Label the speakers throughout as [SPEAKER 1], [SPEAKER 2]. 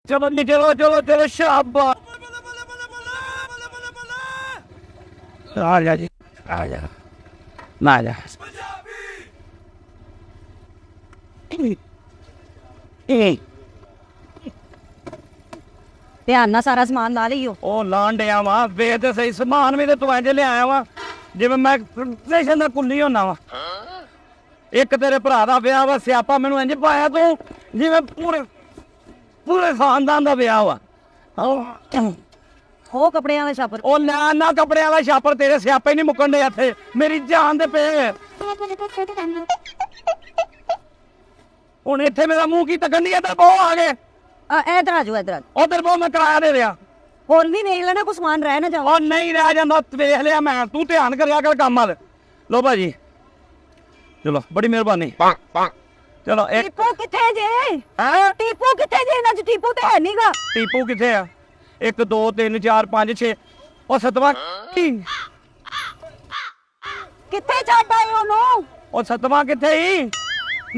[SPEAKER 1] चलो जी चलो चलो चलो शाबाश आ जा जी आ जा ना जा
[SPEAKER 2] ਧਿਆਨ ਨਾਲ ਸਾਰਾ ਸਮਾਨ ਲਾ ਲਈਓ।
[SPEAKER 1] ਉਹ ਲਾਣ ਡਿਆ ਵਾ ਵੇਖ ਤੇ ਸਹੀ ਸਮਾਨ ਵੀ ਤੇ ਤੂੰ ਇੰਜ ਲਿਆਇਆ ਵਾ ਜਿਵੇਂ ਮੈਂ ਸਟੇਸ਼ਨ ਦਾ ਕੁੱਲੀ ਹੁੰਨਾ ਵਾ। ਇੱਕ ਤੇਰੇ ਭਰਾ ਦਾ ਵਿਆਹ ਵਾ ਸਿਆਪਾ ਮੈਨੂੰ ਇੰਜ ਪਾਇਆ ਤੂੰ ਜਿਵੇਂ ਪੂਰੇ ਖਾਨਦਾਨ ਦਾ ਵਿਆਹ ਵਾ।
[SPEAKER 2] ਉਹ ਕੱਪੜਿਆਂ ਦੇ ਛਾਪਰ
[SPEAKER 1] ਉਹ ਨਾ ਕੱਪੜਿਆਂ ਦਾ ਛਾਪਰ ਤੇਰੇ ਸਿਆਪੇ ਨਹੀਂ ਮੁੱਕਣ ਦੇ ਇੱਥੇ ਮੇਰੀ ਜਾਨ ਦੇ ਪਏ। ਹੁਣ ਇੱਥੇ ਮੇਰਾ ਮੂੰਹ ਕੀ ਤੱਕਣ ਦੀ ਇੱਧਰ ਬਹੁ ਆ ਗਏ
[SPEAKER 2] ਇਧਰ ਆ ਜਾਓ ਇਧਰ।
[SPEAKER 1] ਉਧਰ ਬਹੁ ਮੈਂ ਕਿਰਾਇਆ ਦੇ ਦਿਆ।
[SPEAKER 2] ਹੋਰ ਵੀ ਵੇਖ ਲੈਣਾ ਕੋਈ ਸਮਾਨ ਰਹਿ ਨਾ ਜਾਓ।
[SPEAKER 1] ਉਹ ਨਹੀਂ ਰਹਿ ਜਾਂਦਾ ਵੇਖ ਲਿਆ ਮੈਂ ਤੂੰ ਧਿਆਨ ਕਰਿਆ ਕਰ ਕੰਮ ਵੱਲ। ਲੋ ਭਾਜੀ ਚਲੋ ਬੜੀ ਮਿਹਰਬਾਨੀ। ਚਲੋ ਇੱਕ
[SPEAKER 2] ਟੀਪੂ ਕਿੱਥੇ ਜੇ?
[SPEAKER 1] ਹੈ
[SPEAKER 2] ਟੀਪੂ ਕਿੱਥੇ ਜੇ? ਇਹਨਾਂ ਚ ਟੀਪੂ ਤੇ ਹੈ ਨਹੀਂਗਾ।
[SPEAKER 1] ਟੀਪੂ ਕਿੱਥੇ ਆ? 1 2 3 4 5 6 ਉਹ ਸਤਵਾਂ
[SPEAKER 2] ਕਿੱਥੇ ਛੱਡ ਆਏ ਉਹਨੂੰ?
[SPEAKER 1] ਉਹ ਸਤਵਾਂ ਕਿੱਥੇ ਹੀ?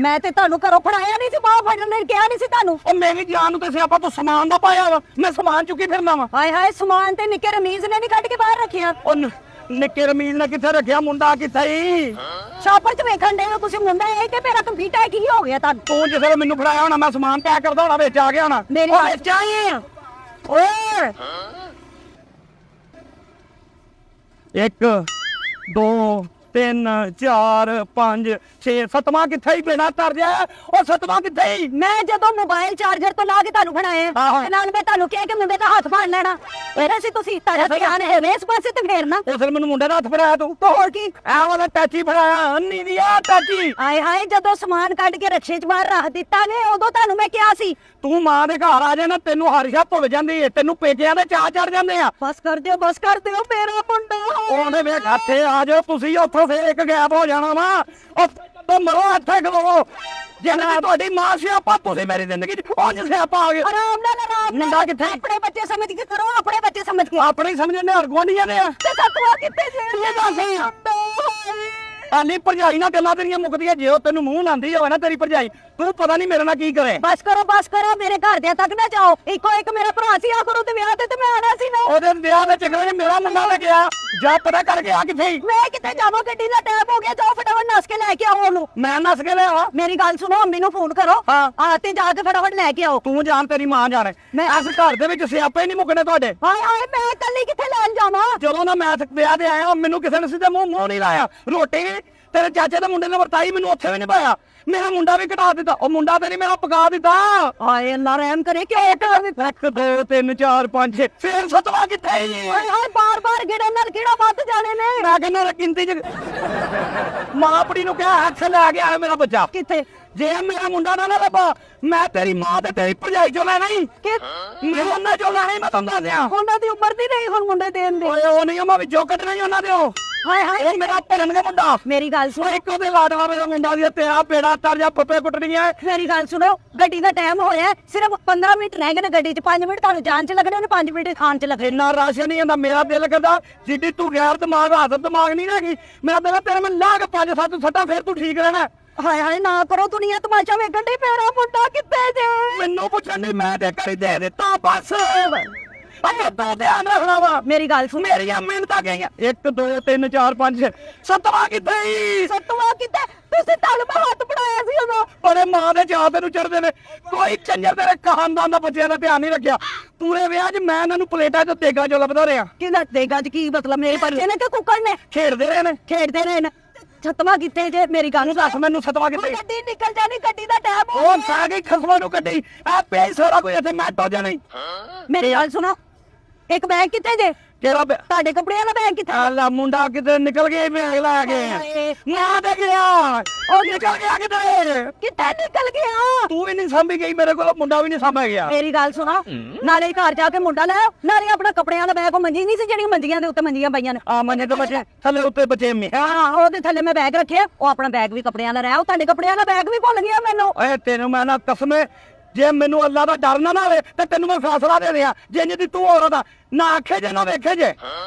[SPEAKER 2] ਮੈਂ ਤੇ ਤੁਹਾਨੂੰ ਘਰੋਂ ਫੜਾਇਆ ਨਹੀਂ ਸੀ ਬਾਹਰ ਫੜਨ ਨੇ ਕਿਹਾ ਨਹੀਂ ਸੀ ਤੁਹਾਨੂੰ।
[SPEAKER 1] ਉਹ ਮੇਰੀ ਜਾਨ ਨੂੰ ਤੇ ਸਿਆਪਾ ਤੂੰ ਸਮਾਨ ਦਾ ਪਾਇਆ ਵਾ ਮੈਂ ਸਮਾਨ ਚੁੱਕੀ ਫਿਰਨਾ ਵਾ।
[SPEAKER 2] ਹਾਏ ਹਾਏ ਸਮਾਨ ਤੇ ਨਿੱਕੇ ਰਮੀਜ਼ ਨੇ ਨਹੀਂ ਕੱਢ ਕੇ ਬਾਹਰ ਰੱਖਿਆ।
[SPEAKER 1] ਉਹ ਨਿੱਕੇ ਰਮੀਜ਼ ਨੇ ਕਿੱਥੇ ਰੱਖਿਆ ਮੁੰਡਾ ਕਿੱਥੇ ਹੀ?
[SPEAKER 2] ਛਾਪਰ ਚ ਵੇਖਣ ਦੇ ਤੁਸੀਂ ਮੁੰਡਾ ਇਹ ਕਿ ਮੇਰਾ ਕੰਪਿਊਟਰ ਕੀ ਹੋ ਗਿਆ ਤੁਹਾਨੂੰ?
[SPEAKER 1] ਤੂੰ ਜਿਸ ਵੇਲੇ ਮੈਨੂੰ ਫੜਾਇਆ ਹੋਣਾ ਮੈਂ ਸਮਾਨ ਪੈਕ ਕਰਦਾ ਹੋਣਾ ਵਿੱਚ ਆ ਗਿਆ ਹੋਣਾ।
[SPEAKER 2] ਮੇਰੀ
[SPEAKER 1] ਉਹ ਵਿੱਚ ਆਏ ਆ ਓਏ 1 2 3 4 5 6 ਸਤਵਾਂ ਕਿੱਥੇ ਹੀ ਬਿਨਾ ਤਰ ਜਾ। ਉਹ ਸਤਵਾਂ ਕਿੱਥੇ ਹੀ?
[SPEAKER 2] ਮੈਂ ਜਦੋਂ ਮੋਬਾਈਲ ਚਾਰਜਰ ਤੋਂ ਲਾ ਕੇ ਤੁਹਾਨੂੰ ਫੜਾਇਆ ਤੇ ਨਾਲ ਮੈਂ ਤੁਹਾਨੂੰ ਕਿਹਾ ਕਿ ਮੁੰਡੇ ਦਾ ਹੱਥ ਫੜ ਲੈਣਾ ਇਹਦਾ ਸੀ ਤੁਸੀਂ ਤੁਹਾਡਾ ਧਿਆਨ ਹੈ ਇਸ ਪਾਸੇ ਤੇ ਫੇਰਨਾ।
[SPEAKER 1] ਉਹ ਫਿਰ ਮੈਨੂੰ ਮੁੰਡੇ ਦਾ ਹੱਥ ਫੜਾਇਆ ਤੂੰ
[SPEAKER 2] ਤਾਂ ਹੋਰ ਕੀ
[SPEAKER 1] ਐ ਵਾਲਾ ਟੈਚੀ ਫੜਾਇਆ ਅੰਨੀ ਦੀ ਆ ਟੈਚੀ।
[SPEAKER 2] ਆਏ ਹਾਏ ਜਦੋਂ ਸਮਾਨ ਕੱਢ ਕੇ ਰਕਸ਼ੇ 'ਚ ਬਾਹਰ ਰੱਖ ਦਿੱਤਾ ਨੇ ਉਦੋਂ ਤੁਹਾਨੂੰ ਮੈਂ ਕਿਹਾ ਸੀ।
[SPEAKER 1] ਤੂੰ ਮਾਂ ਦੇ ਘਰ ਆ ਜਾਣਾ ਤੈਨੂੰ ਹਰ ਸ਼ਾ ਭੁੱਲ ਜਾਂਦੀ ਏ ਤੈਨੂੰ ਪੇਕਿਆਂ ਦੇ ਚਾਹ ਚੜ ਜਾਂਦੇ ਆ।
[SPEAKER 2] ਬਸ ਕਰ ਦਿਓ ਮੇਰਾ ਮੁੰਡਾ।
[SPEAKER 1] ਉਹਨੇ ਵੇਖ ਹੱਥੇ ਆ ਜਾਓ ਤੁਸੀਂ ਉੱਥੋਂ ਫੇਰ ਇੱਕ ਗੈਪ ਹੋ ਜਾਣਾ ਵਾ। ਉਹ ਤੋਂ ਮਰੋ ਇੱਥੇ ਖਲੋ ਜਿਹਨਾਂ ਤੁਹਾਡੀ ਮਾਂ ਸਿਆਪਾ ਤੁਸੀਂ ਮੇਰੀ ਜ਼ਿੰਦਗੀ 'ਚ ਪੰਜ ਸਿਆਪਾ ਆ ਗਏ।
[SPEAKER 2] ਆਰਾਮ ਨਾਲ
[SPEAKER 1] ਮੁੰਡਾ ਕਿੱਥੇ?
[SPEAKER 2] ਆਪਣੇ ਬੱਚੇ ਸਮਝ ਕੇ ਕਰੋ ਆਪਣੇ ਬੱਚੇ ਸਮਝ ਕੇ।
[SPEAKER 1] ਆਪਣੇ ਹੀ ਸਮਝਣੇ ਹਰ ਗੁਆਂਢੀਆਂ ਦੇ ਆ
[SPEAKER 2] ਤੇ ਸਤਵਾ ਕਿੱਥੇ ਜੇ?
[SPEAKER 1] ਇਹ ਦੱਸ ਆਨੀ ਭਰਜਾਈ ਨਾਲ ਗੱਲਾਂ ਤੇਰੀਆਂ ਮੁੱਕਦੀਆਂ ਜੇ ਉਹ ਤੈਨੂੰ ਮੂੰਹ ਲਾਂਦੀ ਹੋਵੇ ਨਾ ਤੇਰੀ ਭਰਜਾਈ ਤੂੰ ਪਤਾ ਨਹੀਂ ਮੇਰੇ ਨਾਲ ਕੀ ਕਰੇ।
[SPEAKER 2] ਬਸ ਕਰੋ ਮੇਰੇ ਘਰਦਿਆਂ ਤੱਕ ਨਾ ਜਾਓ। ਇੱਕੋ ਇੱਕ ਮੇਰਾ ਭਰਾ ਸੀ ਆ ਕਰੋ ਤੇ ਵਿਆਹ ਤੇ ਮੈਂ ਆਣਾ ਸੀ ਨਾ।
[SPEAKER 1] ਉਹਦੇ ਵਿਆਹ ਦੇ ਚੱਕਰ 'ਚ ਮੇਰਾ ਮੁੰਡਾ ਲੈ ਗਿਆ ਜਾ ਪਤਾ ਕਰਕੇ ਆ ਕਿੱਥੇ ਹੀ?
[SPEAKER 2] ਮੈਂ ਕਿੱਥੇ ਜਾਵਾਂ ਗੱਡੀ ਦਾ ਟਾਈਮ ਹੋ ਗਿਆ ਜਾਓ ਫਟਾਫਟ ਨਸ ਕੇ ਲੈ ਕੇ ਆਓ ਉਹਨੂੰ।
[SPEAKER 1] ਮੈਂ ਨੱਸ ਕੇ ਲਿਆਵਾਂ?
[SPEAKER 2] ਮੇਰੀ ਗੱਲ ਸੁਣੋ ਅੰਮੀ ਨੂੰ ਫੋਨ ਕਰੋ ਆ ਤੇ ਜਾ ਕੇ ਫਟਾਫਟ ਲੈ ਕੇ ਆਓ।
[SPEAKER 1] ਤੂੰ ਜਾਣ ਤੇਰੀ ਮਾਂ ਜਾਣੇ
[SPEAKER 2] ਮੈਂ
[SPEAKER 1] ਇਸ ਘਰ ਦੇ ਵਿੱਚ ਸਿਆਪੇ ਨਹੀਂ ਮੁੱਕਣੇ ਤੁਹਾਡੇ।
[SPEAKER 2] ਹਾਏ ਹਾਏ ਮੈਂ ਇਕੱਲੀ ਕਿੱਥੇ ਲੈਣ ਜਾਵਾਂ?
[SPEAKER 1] ਜਦੋਂ ਨਾ ਮੈਂ ਵਿਆਹ ਤੇ ਆਇਆ ਮੈਨੂੰ ਕਿਸੇ ਨੇ ਸਿੱਧੇ ਮੂੰਹ ਨਹੀਂ ਲਾਇਆ। ਰੋਟੀ ਤੇਰੇ ਚਾਚੇ ਦੇ ਮੁੰਡੇ ਨੇ ਵਰਤਾਈ ਮੈਨੂੰ ਉੱਥੇ ਵੀ ਨਹੀਂ ਪਾਇਆ। ਮੇਰਾ ਮੁੰਡਾ ਵੀ ਘਟਾ ਦਿੱਤਾ ਉਹ ਮੁੰਡਾ ਤੇ ਨਹੀਂ ਮੇਰਾ ਪਕਾ ਦਿੱਤਾ।
[SPEAKER 2] ਹਾਏ ਅੱਲਾ ਰਹਿਮ ਕਰੇ ਕਿਉਂ ਕਰ ਦਿੱਤਾ?
[SPEAKER 1] 1 2 3 4 5 6 ਫੇਰ ਸਤਵਾ ਕਿੱਥੇ ਹੀ?
[SPEAKER 2] ਹਾਏ ਹਾਏ ਬਾਰ ਗੇੜੇ ਨਾਲ ਕਿਹੜਾ ਵੱਧ ਜਾਣੇ ਨੇ?
[SPEAKER 1] ਮੈਂ ਕਹਿੰਦਾ ਗਿਣਤੀ 'ਚ ਮਾਂ ਆਪਣੀ ਨੂੰ ਕਿਹਾ ਹੱਥ ਲੈ ਕੇ ਆਇਆ ਮੇਰਾ ਬੱਚਾ
[SPEAKER 2] ਕਿੱਥੇ?
[SPEAKER 1] ਜੇ ਮੇਰਾ ਮੁੰਡਾ ਨਾ ਲੱਭਾ ਮੈਂ ਤੇਰੀ ਮਾਂ ਤੇ ਤੇਰੀ ਭਰਜਾਈ ਚੋਂ ਲੈਣਾ ਹੀ
[SPEAKER 2] ਕਿ
[SPEAKER 1] ਮੈਂ ਉਹਨਾਂ ਚੋਂ ਲੈਣਾ ਹੀ ਮੈਂ ਤੁਹਾਨੂੰ ਦੱਸਿਆ।
[SPEAKER 2] ਉਹਨਾਂ ਦੀ ਉਮਰ ਦੀ ਨਹੀਂ ਹੁਣ ਮੁੰਡੇ ਦੇਣ ਦੀ।
[SPEAKER 1] ਓਏ ਉਹ ਨਹੀਂ ਮੈਂ ਵਿੱਚੋਂ ਕੱਢਣਾ ਹੀ ਉਹਨਾਂ ਦੇ ਉਹ
[SPEAKER 2] ਹਾਏ ਹਾਏ
[SPEAKER 1] ਇਹ ਮੇਰਾ ਭਰਨ ਦਾ ਮੁੰਡਾ।
[SPEAKER 2] ਮੇਰੀ ਗੱਲ ਸੁਣੋ
[SPEAKER 1] ਇੱਕ ਉਹਦੇ ਲਾਡਵਾ ਮੇਰਾ ਮੁੰਡਾ ਦੀ ਤੇਰਾ ਬੇੜਾ ਤਰ ਜਾ ਪੱਪੇ ਕੁੱਟਣੀਆਂ।
[SPEAKER 2] ਮੇਰੀ ਗੱਲ ਸੁਣੋ ਗੱਡੀ ਦਾ ਟਾਈਮ ਹੋਇਆ ਸਿਰਫ 15 ਮਿੰਟ ਰਹਿ ਗਏ ਨੇ ਗੱਡੀ 'ਚ 5 ਮਿੰਟ ਤੁਹਾਨੂੰ ਜਾਣ 'ਚ ਲੱਗਣੇ ਨੇ 5 ਮਿੰਟ ਖਾਣ 'ਚ ਲੱਗਣੇ।
[SPEAKER 1] ਇੰਨਾ ਰਾਸ਼ਨ ਨਹੀਂ ਹੁੰਦਾ ਮੇਰਾ ਦਿਲ ਕਰਦਾ ਜਿੱਡੀ ਤੂੰ ਗੈਰ ਦਿਮਾਗ ਹਾਜ਼ਰ ਦਿਮਾਗ ਨਹੀਂ ਹੈਗੀ ਮੇਰਾ ਦਿਲ ਤੇਰੇ ਮੈਂ ਲਾ ਕੇ 5-7 ਸੱਟਾਂ ਫੇਰ ਤੂੰ ਠੀਕ ਰਹਿਣਾ।
[SPEAKER 2] ਹਾਏ ਹਾਏ ਨਾ ਕਰੋ ਦੁਨੀਆ ਤਮਾਸ਼ਾ ਵੇਖਣ ਦੀ ਮੇਰਾ ਮੁੰਡਾ ਕਿੱਥੇ ਜੇ?
[SPEAKER 1] ਮੈਨੂੰ ਪੁੱਛਣ ਦੀ ਮੈਂ ਤੇ ਕਰੀ ਦੇ ਦਿੱਤਾ ਬਸ ਅੱਗੇ ਤਾਂ ਧਿਆਨ ਰੱਖਣਾ ਵਾ।
[SPEAKER 2] ਮੇਰੀ ਗੱਲ ਸੁਣ
[SPEAKER 1] ਮੇਰੀਆਂ ਮਿਹਨਤਾਂ ਗਈਆਂ 1 2 3 4 5 6 ਸਤਵਾ ਕਿੱਥੇ ਹੀ?
[SPEAKER 2] ਸਤਵਾ ਕਿੱਥੇ? ਤੁਸੀਂ ਤੁਹਾਨੂੰ ਮੈਂ ਹੱਥ ਫੜਾਇਆ ਸੀ ਉਦੋਂ।
[SPEAKER 1] ਬੜੇ ਮਾਂ ਦੇ ਚਾਹ ਤੈਨੂੰ ਚੜਦੇ ਨੇ ਕੋਈ ਚੰਜਰ ਤੇਰੇ ਖਾਨਦਾਨ ਦਾ ਬੱਚਿਆਂ ਦਾ ਧਿਆਨ ਨਹੀਂ ਰੱਖਿਆ। ਪੂਰੇ ਵਿਆਹ 'ਚ ਮੈਂ ਇਹਨਾਂ ਨੂੰ ਪਲੇਟਾਂ 'ਚ ਤੇਗਾ 'ਚੋਂ ਲੱਭਦਾ ਰਿਹਾ।
[SPEAKER 2] ਕਿਹਦਾ ਦੇਗਾ ਚ ਕੀ ਮਤਲਬ? ਮੇਰੇ ਬੱਚੇ ਨੇ ਕਿ ਕੁੱਕੜ ਨੇ
[SPEAKER 1] ਖੇਡਦੇ ਰਹੇ ਨੇ।
[SPEAKER 2] ਖੇਡਦੇ ਰਹੇ ਨੇ। ਸਤਵਾ ਕਿੱਥੇ ਜੇ? ਮੇਰੀ ਗੱਲ
[SPEAKER 1] ਤੂੰ ਦੱਸ ਮੈਨੂੰ ਸਤਵਾ ਕਿੱਥੇ?
[SPEAKER 2] ਗੱਡੀ ਨਿਕਲ ਜਾਣੀ ਗੱਡੀ ਦਾ ਟਾਈਮ ਹੋ
[SPEAKER 1] ਉਹ ਸਾਗੀ ਖਸਮਾਂ ਨੂੰ ਕੱਢੀ ਆ ਪਈ ਸਾਰਾ ਕੋਈ ਇੱਥੇ ਮੈਂ ਟੋ ਜਾਣੀ।
[SPEAKER 2] ਮੇਰੀ ਗੱਲ ਸੁਣੋ ਇੱਕ ਬੈਗ ਕਿੱਥੇ ਜੇ?
[SPEAKER 1] ਕਿਹੜਾ
[SPEAKER 2] ਤੁਹਾਡੇ ਕੱਪੜਿਆਂ ਦਾ ਬੈਗ ਕਿੱਥੇ?
[SPEAKER 1] ਆਲਾ ਮੁੰਡਾ ਕਿਤੇ ਨਿਕਲ ਗਿਆ ਮੈਂ ਅਗਲਾ ਆ ਗਿਆ ਨਾ ਦੇ ਗਿਆ ਉਹ ਨਿਕਲ ਗਿਆ ਕਿਤੇ।
[SPEAKER 2] ਕਿੱਥੇ ਨਿਕਲ ਗਿਆ?
[SPEAKER 1] ਤੂੰ ਵੀ ਨਹੀਂ ਸਾਂਭੀ ਗਈ ਮੇਰੇ ਕੋਲ ਮੁੰਡਾ ਵੀ ਨਹੀਂ ਸਾਂਭਿਆ ਗਿਆ।
[SPEAKER 2] ਮੇਰੀ ਗੱਲ ਸੁਣਾ ਨਾਲੇ ਘਰ ਜਾ ਕੇ ਮੁੰਡਾ ਲੈ ਆਓ ਨਾਲੇ ਆਪਣਾ ਕੱਪੜਿਆਂ ਦਾ ਬੈਗ। ਉਹ ਮੰਜੀ ਨਹੀਂ ਸੀ ਜਿਹੜੀਆਂ ਮੰਜੀਆਂ ਦੇ ਉੱਤੇ ਮੰਜੀਆਂ ਪਈਆਂ ਨੇ
[SPEAKER 1] ਆ ਮੰਨੇ ਤੇ ਬੱਚੇ ਥੱਲੇ ਉੱਤੇ ਬੱਚੇ ਮੇ
[SPEAKER 2] ਹਾਂ ਉਹਦੇ ਥੱਲੇ ਮੈਂ ਬੈਗ ਰੱਖਿਆ ਉਹ ਆਪਣਾ ਬੈਗ ਵੀ ਕੱਪੜਿਆਂ ਦਾ ਰਹਿ ਉਹ ਤੁਹਾਡੇ ਕੱਪੜਿਆਂ ਦਾ ਬੈਗ ਵੀ ਭੁੱਲ ਗਿਆ ਮੈਨੂੰ।
[SPEAKER 1] ਓਏ ਤੈਨੂੰ ਮੈਂ ਨਾ ਕਸਮੇ ਜੇ ਮੈਨੂੰ ਅੱਲਾ ਦਾ ਡਰ ਨਾ ਆਵੇ ਤੇ ਤੈਨੂੰ ਮੈਂ ਫੈਸਲਾ ਦੇ ਦਿਆਂ ਜੇ ਤੂੰ ਔਰਤ ਆ ਨਾ ਆਖੇ ਜੇ ਨਾ ਵੇਖੇ ਜੇ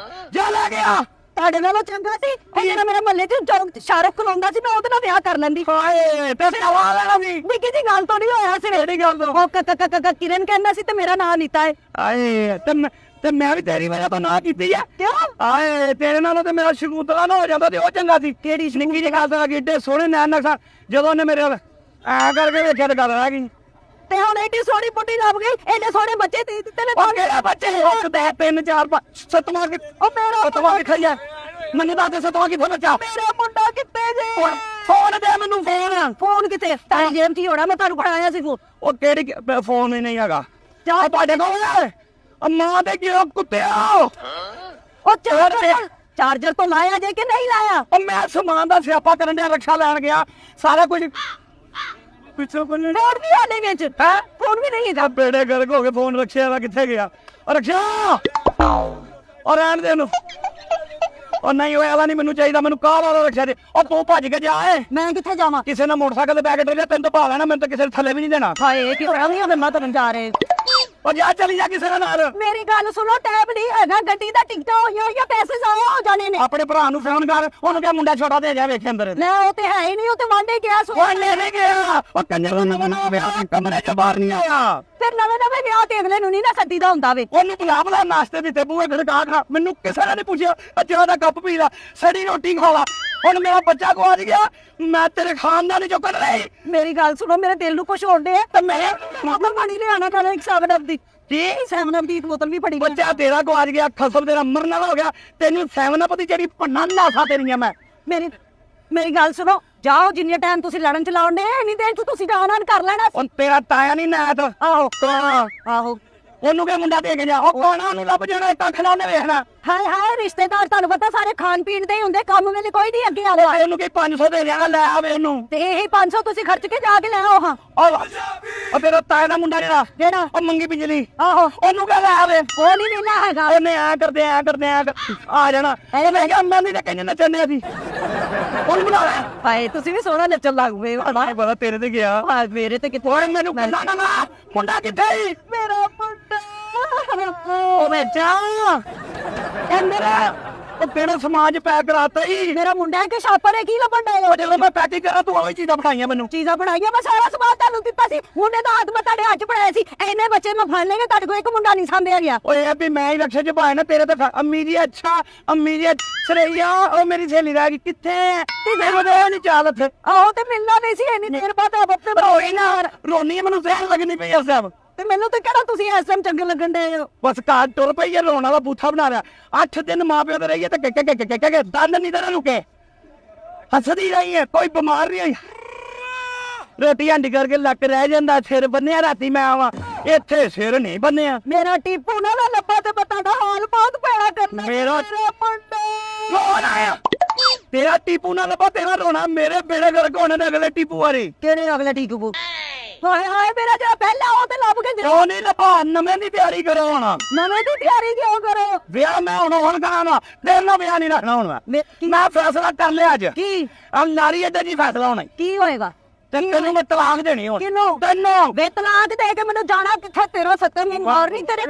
[SPEAKER 1] ਜਾ ਲੈ ਗਿਆ
[SPEAKER 2] ਤੁਹਾਡੇ ਨਾਲੋਂ ਚੰਗਾ ਸੀ ਉਹ ਜਿਹੜਾ ਮੇਰੇ ਮਹੱਲੇ 'ਚ ਸ਼ਾਹਰੁਖ ਖਲੋਂਦਾ ਸੀ ਮੈਂ ਉਹਦੇ ਨਾਲ ਵਿਆਹ ਕਰ ਲੈਂਦੀ।
[SPEAKER 1] ਹਾਏ ਤੇ ਸਵਾਲ ਲੈਣਾ ਸੀ
[SPEAKER 2] ਨਿੱਕੀ ਜੀ ਗੱਲ ਤੋਂ ਨਹੀਂ ਹੋਇਆ ਸੀ।
[SPEAKER 1] ਕਿਹੜੀ ਗੱਲ ਤੋਂ?
[SPEAKER 2] ਉਹ ਕਿਰਨ ਕਹਿੰਦਾ ਸੀ ਤੇ ਮੇਰਾ ਨਾਂ ਨੀਤਾ ਹੈ।
[SPEAKER 1] ਹਾਏ ਤੇ ਮੈਂ ਵੀ ਤੇਰੀ ਵਜ੍ਹਾ ਤੋਂ ਨਾ ਕੀਤੀ ਆ।
[SPEAKER 2] ਕਿਉਂ?
[SPEAKER 1] ਹਾਏ ਤੇਰੇ ਨਾਲੋਂ ਤੇ ਮੇਰਾ ਸ਼ਗੂਤਲਾ ਨਾ ਹੋ ਜਾਂਦਾ ਤੇ ਉਹ ਚੰਗਾ ਸੀ।
[SPEAKER 2] ਕਿਹੜੀ
[SPEAKER 1] ਨਿੱਕੀ ਜਿਹੀ ਗੱਲ ਤੋਂ ਏਡੇ ਸੋਹਣੇ ਨੈਣ ਨਕਸ਼ਾ ਜਦੋਂ ਉਹਨੇ ਮੇਰੇ ਐ ਕਰਕੇ ਵੇਖਿਆ ਤੇ ਗੱਲ ਰਹਿ ਗਈ।
[SPEAKER 2] ਤੇ ਹੁਣ ਏਡੀ ਸੋਹਣੀ ਬੁੱਢੀ ਲੱਭ ਗਈ ਐਡੇ ਸੋਹਣੇ ਬੱਚੇ ਦੇ ਦਿੱਤੇ ਨੇ।
[SPEAKER 1] ਉਹ ਕਿਹੜਾ ਬੱਚੇ ਇੱਕ ਦੇ 3 4 5 ਸੱਤਵਾਂ ਕਿ
[SPEAKER 2] ਉਹ ਮੇਰਾ
[SPEAKER 1] ਸੱਤਵਾਂ ਕਿੱਥੇ ਆ? ਮੈਨੂੰ ਦੱਸ ਦੇ ਸੱਤਵਾਂ ਕਿੱਥੇ ਬੱਚਾ?
[SPEAKER 2] ਮੇਰਾ ਮੁੰਡਾ ਕਿੱਥੇ ਜੇ?
[SPEAKER 1] ਫੋਨ ਦੇ ਮੈਨੂੰ
[SPEAKER 2] ਫੋਨ ਕਿੱਥੇ? ਤਾਰੀ ਜੇਬ 'ਚ ਹੀ ਹੋਣਾ। ਮੈਂ ਤੁਹਾਨੂੰ ਫੜਾਇਆ ਸੀ ਫੋਨ।
[SPEAKER 1] ਉਹ ਕਿਹੜੀ ਫੋਨ ਹੀ ਨਹੀਂ ਹੈਗਾ ਤੁਹਾਡੇ ਕੋਲ? ਮਾਂ ਦੇ ਕਿਉਂ ਕੁੱਤਿਆ?
[SPEAKER 2] ਉਹ ਚਾਰਜਰ ਤੋਂ ਲਾਇਆ ਜੇ ਕਿ ਨਹੀਂ ਲਾਇਆ?
[SPEAKER 1] ਉਹ ਮੈਂ ਸਮਾਨ ਦਾ ਸਿਆਪਾ ਕਰਨ ਡਿਆ ਰਕਸ਼ਾ ਲੈਣ ਗਿਆ ਸਾਰਾ ਕੁਝ ਪਿੱਛੋਂ ਕੋਲ
[SPEAKER 2] ਫੋਨ ਵੀ ਆਲੇ ਵਿੱਚ ਹੈ। ਫੋਨ ਵੀ ਨਹੀਂ ਹੈਗਾ।
[SPEAKER 1] ਬੇੜੇ ਗਰਕ ਹੋ ਗਏ। ਫੋਨ ਰਕਸ਼ੇ ਵਾਲਾ ਕਿੱਥੇ ਗਿਆ? ਉਹ ਰਕਸ਼ਾ ਉਹ ਰਹਿਣ ਦੇ ਉਹਨੂੰ। ਉਹ ਨਹੀਂ ਉਹ ਵਾਲਾ ਨਹੀਂ ਮੈਨੂੰ ਚਾਹੀਦਾ। ਮੈਨੂੰ ਕਾਰ ਵਾਲਾ ਰਕਸ਼ਾ ਦੇ। ਉਹ ਤੂੰ ਭੱਜ ਕੇ ਜਾ।
[SPEAKER 2] ਮੈਂ ਕਿੱਥੇ ਜਾਵਾਂ?
[SPEAKER 1] ਕਿਸੇ ਨੇ ਮੋਟਰਸਾਈਕਲ ਤੇ ਬੈਗ ਡੋਲਿਆ ਤੈਨੂੰ ਤਾਂ ਪਾ ਲੈਣਾ। ਮੈਨੂੰ ਤਾਂ ਕਿਸੇ ਨੇ ਥੱਲੇ ਵੀ ਨਹੀਂ ਦੇਣਾ।
[SPEAKER 2] ਹਾਏ ਕਿ ਹੋਇਆ ਨਹੀਂ ਉਹਦੇ ਮੈਂ ਤਾਂ ਜਾ ਰਹੇ।
[SPEAKER 1] ਉਹ ਜਾ ਚਲੀ ਜਾ ਕਿਸੇ ਨਾਲ।
[SPEAKER 2] ਮੇਰੀ ਗੱਲ ਸੁਣੋ ਟੈਬ ਨਹੀਂ ਹੈਗਾ ਗੱਡੀ ਦਾ ਟਿਕਟਾਂ ਹੋਈਆਂ ਪੈਸੇ ਜ਼ਾਇਆ ਹੋ ਜਾਣੇ ਨੇ।
[SPEAKER 1] ਆਪਣੇ ਭਰਾ ਨੂੰ ਫੋਨ ਕਰ ਉਹਨੂੰ ਕਿਹਾ ਮੁੰਡਾ ਛੋਟਾ ਦੇ ਜਾ ਵੇਖੇ ਅੰਦਰ।
[SPEAKER 2] ਲੈ ਉਹ ਤੇ ਹੈ ਹੀ ਨਹੀਂ। ਉਹ ਤੇ ਵਾਂਡੇ ਗਿਆ ਸੋ
[SPEAKER 1] ਉਹ ਨਹੀਂ ਗਿਆ। ਉਹ ਕੰਜਰ ਦਾ ਨਵਾਂ ਵਿਆਹ ਕਮਰੇ ਚ ਬਾਹਰ ਨਹੀਂ ਆਇਆ।
[SPEAKER 2] ਫਿਰ ਨਵੇਂ ਵਿਆਹ ਤੇ ਅਗਲੇ ਨੂੰ ਨਹੀਂ ਨਾ ਸੱਦੀਦਾ ਹੁੰਦਾ ਵੇ।
[SPEAKER 1] ਉਹਨੂੰ ਬੁਲਾ ਨਾਸ਼ਤੇ ਦਿੱਤੇ ਬੂਹੇ ਖੜਕਾ ਖਾ। ਮੈਨੂੰ ਕਿਸੇ ਨੇ ਨਹੀਂ ਪੁੱਛਿਆ ਚਾਹ ਦਾ ਕੱਪ ਪੀ ਲਾ ਸੜੀ ਰੋਟੀ ਖਾ ਲਾ। ਹੁਣ ਮੇਰਾ ਬੱਚਾ ਗਵਾਚ ਗਿਆ। ਮੈਂ ਤੇਰੇ ਖਾਨਦਾਨ ਚੋਂ ਕੱਢ ਲਈ।
[SPEAKER 2] ਮੇਰੀ ਗੱਲ ਸੁਣੋ ਮੇਰੇ ਦਿਲ ਨੂੰ ਕੁਛ ਹੋਣ ਡਿਆ ਤੇ ਮੈਂ ਮਤਲਬ ਪਾਣੀ ਲਿਆਣਾ ਕਾਲੇ ਇੱਕ ਸਾਬਣ ਦੀ
[SPEAKER 1] ਕੀ
[SPEAKER 2] 7 ਅਪ ਦੀ ਬੋਤਲ ਵੀ ਫੜੀ।
[SPEAKER 1] ਬੱਚਾ ਤੇਰਾ ਗਵਾਚ ਗਿਆ। ਖਸਮ ਤੇਰਾ ਮਰਨ ਵਾਲਾ ਹੋ ਗਿਆ। ਤੈਨੂੰ 7 ਅਪ ਦੀ ਜਿਹੜੀ ਪੰਨਾ ਲਾਸਾ ਤੇਰੀਆਂ ਮੈਂ
[SPEAKER 2] ਮੇਰੀ ਗੱਲ ਸੁਣੋ ਜਾਓ ਜਿੰਨੇ ਟਾਈਮ ਤੁਸੀਂ ਲੜਨ ਚ ਲਾਉਂਦੇ ਇੰਨੀ ਦੇਰ ਚ ਤੁਸੀਂ ਜਾਣ ਕਰ ਲੈਣਾ।
[SPEAKER 1] ਹੁਣ ਤੇਰਾ ਤਾਇਆ ਨਹੀਂ ਨਾਤ।
[SPEAKER 2] ਆਹੋ
[SPEAKER 1] ਉਹਨੂੰ ਕਿਹ ਮੁੰਡਾ ਦੇ ਕੇ ਜਾ। ਉਹ ਕੋਣਾ ਨੂੰ ਲੱਭ ਜਾਣਾ। ਇੱਕ ਅੱਖ ਨਾਲ ਉਹਨੇ ਵੇਖਣਾ।
[SPEAKER 2] ਹਾਏ ਰਿਸ਼ਤੇਦਾਰ ਤੁਹਾਨੂੰ ਪਤਾ ਸਾਰੇ ਖਾਣ ਪੀਣ ਦੇ ਹੀ ਹੁੰਦੇ। ਕੰਮ ਵੇਲੇ ਕੋਈ ਨਹੀਂ ਅੱਗੇ ਆਉਂਦਾ।
[SPEAKER 1] ਉਹਨੂੰ ਕਿ 500 ਦੇ ਲਿਆ ਲੈ ਆਵੇ ਉਹਨੂੰ।
[SPEAKER 2] ਤੇ ਇਹ 500 ਤੁਸੀਂ ਖਰਚ ਕੇ ਜਾ ਕੇ ਲੈ ਆਓ। ਹਾਂ
[SPEAKER 1] ਉਹ ਤੇਰਾ ਤਾਇਆ ਦਾ ਮੁੰਡਾ
[SPEAKER 2] ਜਿਹੜਾ
[SPEAKER 1] ਉਹ ਮੰਗੀ ਬਿਜਲੀ
[SPEAKER 2] ਆਹੋ
[SPEAKER 1] ਉਹਨੂੰ ਕਹ ਲੈ ਆਵੇ।
[SPEAKER 2] ਉਹ ਨਹੀਂ ਮਿਲਣਾ ਹੈਗਾ।
[SPEAKER 1] ਉਹਨੇ ਐ ਕਰਦੇ ਆ ਜਾਣਾ। ਮੈਂ ਕਿਹਾ ਮੈਂ ਨਹੀਂ ਕਹਿੰਦੇ ਨੱਚਣੇ ਅਸੀਂ ਹੁਣ ਬੁਲਾ ਲੈ।
[SPEAKER 2] ਹਾਏ ਤੁਸੀਂ ਵੀ ਸੋਹਣਾ ਨੱਚਣ ਲੱਗ ਪਏ।
[SPEAKER 1] ਪਤਾ ਤੇਰੇ ਤੇ ਗਿਆ।
[SPEAKER 2] ਹਾਂ ਮੇਰੇ ਤੇ ਕਿੱਥੇ?
[SPEAKER 1] ਹੁਣ ਮੈਨੂੰ ਮੁੰਡਾ ਕਿੱਥੇ?
[SPEAKER 2] ਮੇਰਾ ਮੁੰਡਾ
[SPEAKER 1] ਉਹ ਬੱਚਾ ਅੰਦਰ ਉਹ ਕਿਹੜਾ ਸਮਾਜ ਪੈਕ ਕਰਾਤਾ ਈ?
[SPEAKER 2] ਮੇਰਾ ਮੁੰਡਾ ਕਿ ਛਾਪਰ ਹੈ ਕੀ ਲੱਭਣ ਡਏ ਹੋ?
[SPEAKER 1] ਜਦੋਂ ਮੈਂ ਪੈਕਿੰਗ ਕਰਾਂ ਤੂੰ ਉਹੀ ਚੀਜ਼ਾਂ ਬਣਾਈਆਂ ਮੈਨੂੰ।
[SPEAKER 2] ਚੀਜ਼ਾਂ ਬਣਾਈਆਂ ਮੈਂ ਸਾਰਾ ਸਮਾਨ ਤੁਹਾਨੂੰ ਦਿੱਤਾ ਸੀ। ਮੁੰਡੇ ਦਾ ਹੱਥ ਮੈਂ ਤੁਹਾਡੇ ਹੱਥ 'ਚ ਬਣਾਇਆ ਸੀ। ਇੰਨੇ ਬੱਚੇ ਮੈਂ ਫੜ ਲੇਗੇ ਤੁਹਾਡੇ ਕੋਲ ਇੱਕ ਮੁੰਡਾ ਨਹੀਂ ਸਾਂਭਿਆ ਗਿਆ।
[SPEAKER 1] ਓਏ ਇਹ ਵੀ ਮੈਂ ਹੀ ਰਕਸ਼ੇ 'ਚ ਪਾਇਆ ਨਾ ਤੇਰੇ ਤਾਂ ਅੰਮੀ ਜੀ। ਅੱਛਾ ਅੰਮੀ ਜੀ ਸਰਈਆ ਉਹ ਮੇਰੀ ਸਹੇਲੀ ਰਹਿ ਗਈ ਕਿੱਥੇ? ਤੇ ਉਹਦੇ ਨਹੀਂ ਚਾਲ ਇੱਥੇ।
[SPEAKER 2] ਆਹੋ ਤੇ ਮਿਲਣਾ ਨਹੀਂ ਸੀ ਇੰਨੀ ਦੇਰ ਬਾਅਦ ਆਪਣੇ
[SPEAKER 1] ਰੋਈ ਨਾ ਰੋਣੀ ਮੈਨੂੰ ਸਹਿਣ ਲੱਗਣੀ ਪਈ ਇਸ ਟਾਈਮ।
[SPEAKER 2] ਤੇ ਮੈਨੂੰ ਤੇ ਕਿਹੜਾ ਤੁਸੀਂ ਇਸ ਟਾਈਮ ਚੰਗੇ ਲੱਗਣ ਦੇ ਹੋ?
[SPEAKER 1] ਬਸ ਕਾਰ ਟੁਰ ਪਈ ਹੈ ਰੋਣ ਵਾਲਾ ਬੂਥਾ ਬਣਾ ਰਿਹਾ। 8 ਦਿਨ ਮਾਂ ਪਿਓ ਤੇ ਰਹੀ ਹੈ ਤੇ ਕੇ ਦੰਦ ਨਹੀਂ ਤੇਰੇ ਰੁਕੇ। ਹੱਸਦੀ ਰਹੀ ਹੈ ਕੋਈ ਬਿਮਾਰ ਨਹੀਂ ਹੋਈ। ਰੋਟੀ ਹੰਡੀ ਕਰਕੇ ਲੱਕ ਰਹਿ ਜਾਂਦਾ। ਸਿਰ ਬੰਨਿਆ ਰਾਤੀ ਮੈਂ ਆਵਾਂ ਇੱਥੇ ਸਿਰ ਨਹੀਂ ਬੰਨਿਆ।
[SPEAKER 2] ਮੇਰਾ ਟੀਪੂ ਨਾ ਲੱਭਾ ਤੇ ਤੁਹਾਡਾ ਹਾਲ ਬਹੁਤ ਪੈਣਾ ਕਰਨਾ।
[SPEAKER 1] ਮੇਰਾ
[SPEAKER 2] ਮੁੰਡਾ
[SPEAKER 1] ਰੋਣ ਆਇਆ। ਤੇਰਾ ਟੀਪੂ ਨਾ ਲੱਭਾ ਤੇਰਾ ਰੋਣਾ ਮੇਰੇ ਬੇੜੇ ਗਰਕ ਹੋਣੇ ਨੇ ਅਗਲੇ ਟੀਪੂ ਵਾਰੀ।
[SPEAKER 2] ਕਿਹੜੇ ਅਗਲੇ ਟੀਪੂ? ਹਾਏ ਹਾਏ ਮੇਰਾ ਜਿਹੜਾ ਪਹਿਲਾਂ ਉਹ ਤੇ ਲੱਭ ਕੇ
[SPEAKER 1] ਕਿਉਂ ਨਹੀਂ ਲੱਭਾ? ਨਵੇਂ ਦੀ ਤਿਆਰੀ ਕਰੋ ਹੁਣ।
[SPEAKER 2] ਨਵੇਂ ਦੀ ਤਿਆਰੀ ਕਿਉਂ ਕਰੋ?
[SPEAKER 1] ਵਿਆਹ ਮੈਂ ਹੁਣ ਕਰਾਣਾ ਤੇਰੇ ਨਾਲ ਵਿਆਹ ਨਹੀਂ ਰੱਖਣਾ। ਹੁਣ ਮੈਂ ਫੈਸਲਾ ਕਰ ਲਿਆ ਅੱਜ।
[SPEAKER 2] ਕੀ?
[SPEAKER 1] ਨਾਰੀ ਅੱਡੇ ਜੀ ਫੈਸਲਾ ਹੋਣਾ।
[SPEAKER 2] ਕੀ ਹੋਏਗਾ?
[SPEAKER 1] ਤੈਨੂੰ ਮੈਂ ਤਲਾਕ ਦੇਣੀ ਹੁਣ।
[SPEAKER 2] ਕਿਨੂੰ?
[SPEAKER 1] ਤੈਨੂੰ
[SPEAKER 2] ਵੇ ਤਲਾਕ ਦੇ ਕੇ ਮੈਨੂੰ ਜਾਣਾ ਕਿੱਥੇ? ਤੇਰਾ 70 ਮਾਰ ਨਹੀਂ ਤੇਰੇ